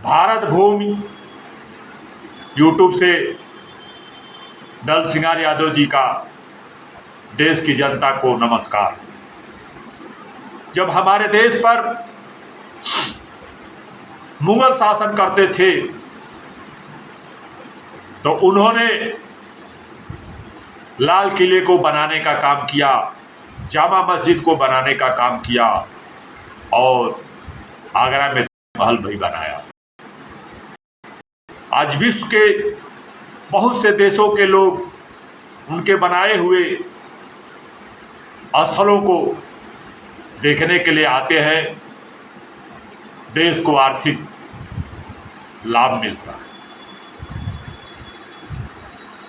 भारत भूमि YouTube से दल सिंगार यादव जी का देश की जनता को नमस्कार। जब हमारे देश पर मुगल शासन करते थे तो उन्होंने लाल किले को बनाने का काम किया, जामा मस्जिद को बनाने का काम किया और आगरा में महल भी बनाया। आज विश्व के बहुत से देशों के लोग उनके बनाए हुए स्थलों को देखने के लिए आते हैं। देश को आर्थिक लाभ मिलता है।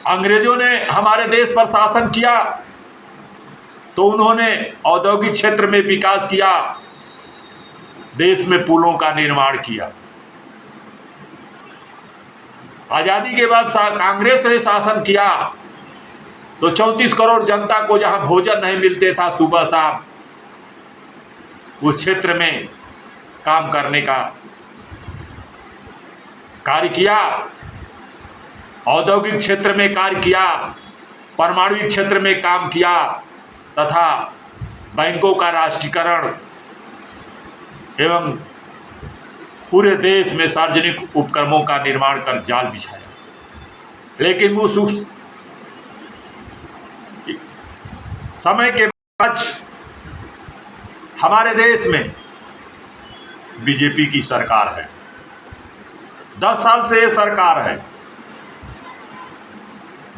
अंग्रेजों ने हमारे देश पर शासन किया तो उन्होंने औद्योगिक क्षेत्र में विकास किया, देश में पुलों का निर्माण किया। आजादी के बाद कांग्रेस ने शासन किया तो 34 करोड़ जनता को जहां भोजन नहीं मिलते था सुबह शाम, उस क्षेत्र में काम करने का कार्य किया, औद्योगिक क्षेत्र में कार्य किया, परमाणु क्षेत्र में काम किया तथा बैंकों का राष्ट्रीयकरण एवं पूरे देश में सार्वजनिक उपक्रमों का निर्माण कर जाल बिछाया। लेकिन वो समय के बाद हमारे देश में बीजेपी की सरकार है। 10 साल से ये सरकार है।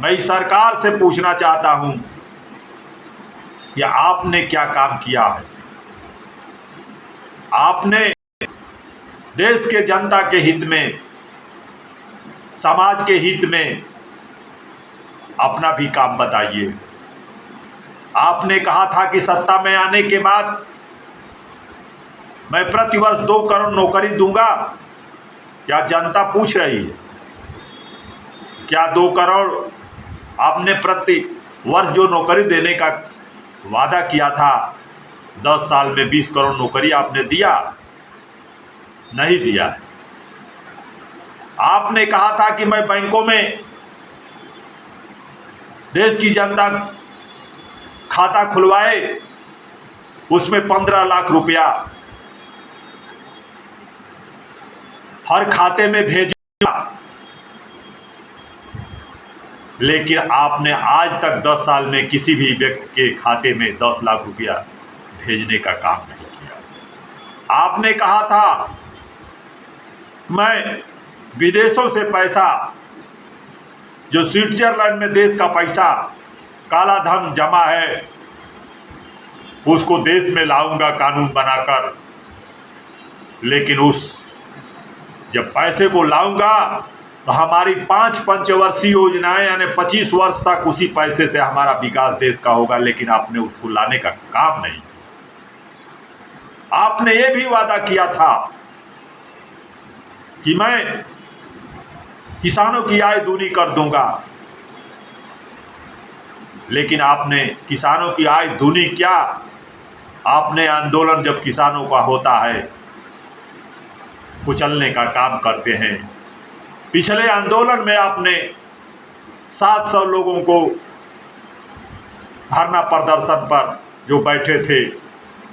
मैं इस सरकार से पूछना चाहता हूं कि आपने क्या काम किया है। आपने देश के जनता के हित में, समाज के हित में अपना भी काम बताइए। आपने कहा था कि सत्ता में आने के बाद मैं प्रतिवर्ष 2 करोड़ नौकरी दूंगा। क्या जनता पूछ रही है? क्या 2 करोड़ आपने प्रति वर्ष जो नौकरी देने का वादा किया था, 10 साल में 20 करोड़ नौकरी आपने दिया? नहीं दिया है। आपने कहा था कि मैं बैंकों में देश की जनता खाता खुलवाए, उसमें 15 लाख रुपया हर खाते में भेजा, लेकिन आपने आज तक 10 साल में किसी भी व्यक्ति के खाते में 10 लाख रुपया भेजने का काम नहीं किया। आपने कहा था मैं विदेशों से पैसा, जो स्विट्जरलैंड में देश का पैसा काला धन जमा है, उसको देश में लाऊंगा कानून बनाकर। लेकिन जब पैसे को लाऊंगा तो हमारी 5 पंचवर्षीय योजनाएं यानी 25 वर्ष तक उसी पैसे से हमारा विकास देश का होगा। लेकिन आपने उसको लाने का काम नहीं किया। आपने ये भी वादा किया था कि मैं किसानों की आय दूनी कर दूंगा, लेकिन आपने किसानों की आय दूनी क्या, आपने आंदोलन जब किसानों का होता है कुचलने का काम करते हैं। पिछले आंदोलन में आपने 700 लोगों को धरना प्रदर्शन पर जो बैठे थे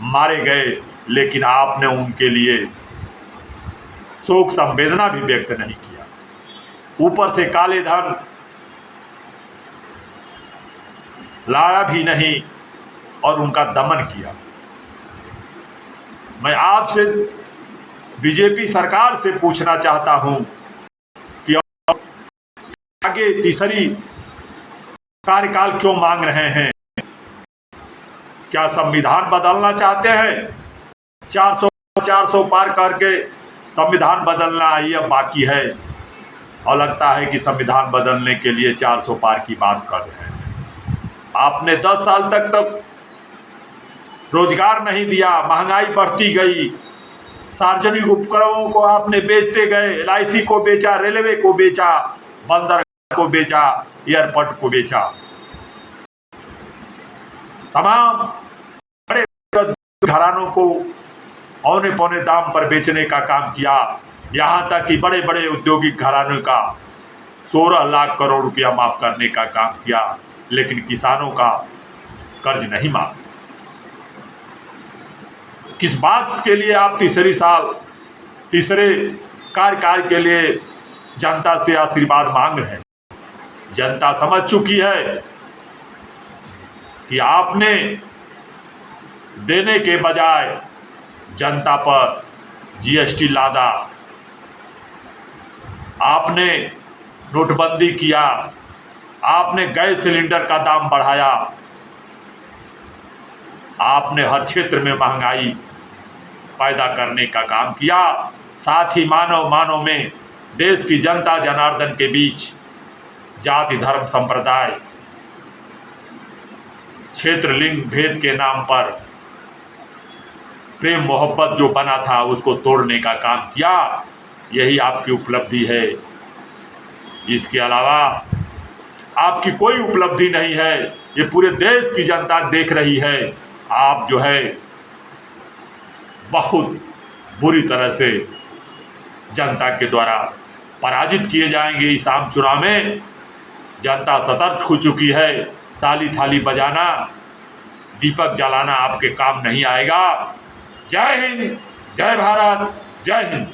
मारे गए, लेकिन आपने उनके लिए शोक संवेदना भी व्यक्त नहीं किया। ऊपर से काले धन लाया भी नहीं और उनका दमन किया। मैं आपसे, बीजेपी सरकार से पूछना चाहता हूं कि आगे तीसरी कार्यकाल क्यों मांग रहे हैं? क्या संविधान बदलना चाहते हैं? 400 पार करके संविधान बदलना ये अब बाकी है और लगता है कि संविधान बदलने के लिए 400 पार की बात कर रहे हैं। आपने 10 साल तक रोजगार नहीं दिया, महंगाई बढ़ती गई, सार्वजनिक उपक्रमों को आपने बेचते गए, LIC को बेचा, रेलवे को बेचा, बंदरगाह को बेचा, एयरपोर्ट को बेचा, तमाम बड़े घरानों को औने पौने दाम पर बेचने का काम किया। यहाँ तक कि बड़े बड़े औद्योगिक घरानों का 16 लाख करोड़ रुपया माफ करने का काम किया, लेकिन किसानों का कर्ज नहीं माफ। किस बात के लिए आप तीसरे कार्यकाल के लिए जनता से आशीर्वाद मांग रहे हैं? जनता समझ चुकी है कि आपने देने के बजाय जनता पर जीएसटी लादा, आपने नोटबंदी किया, आपने गैस सिलेंडर का दाम बढ़ाया, आपने हर क्षेत्र में महंगाई पैदा करने का काम किया। साथ ही मानव में देश की जनता जनार्दन के बीच जाति धर्म संप्रदाय क्षेत्र लिंग भेद के नाम पर प्रेम मोहब्बत जो बना था उसको तोड़ने का काम किया। यही आपकी उपलब्धि है। इसके अलावा आपकी कोई उपलब्धि नहीं है। ये पूरे देश की जनता देख रही है। आप जो है बहुत बुरी तरह से जनता के द्वारा पराजित किए जाएंगे। इस आम चुनाव में जनता सतर्क हो चुकी है। ताली थाली बजाना, दीपक जलाना आपके काम नहीं आएगा। जय हिंद, जय भारत, जय हिंद।